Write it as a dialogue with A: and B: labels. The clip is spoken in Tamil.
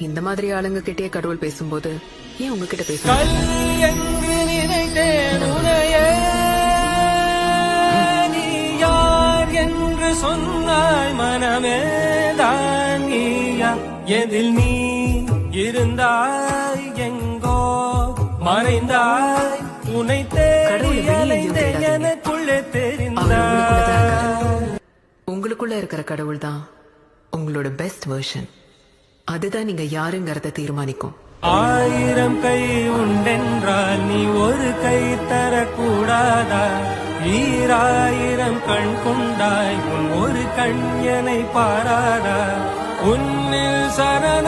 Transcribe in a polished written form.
A: இந்த மாதிரி ஆளுங்க கிட்டே கடவுள் பேசும்போது ஏன் உங்ககிட்ட பேச
B: என்று சொன்னாய் மனமே தான் எதில் நீ இருந்தாய் எங்கோ மறைந்தாய் உன்னை தேடி எனக்குள்ளே தெரிந்தாய்.
A: உங்களுக்குள்ள இருக்கிற கடவுள் தான் உங்களோட பெஸ்ட் வெர்ஷன். அதுதான் நீங்க யாருங்கிறத தீர்மானிக்கும்.
B: 1000 கை உண்டென்றால் நீ ஒரு கை தரக்கூடாதா? 1000 கண் கொண்டாய் உன் ஒரு கண்யனை பாராதா? உன்னில் சரண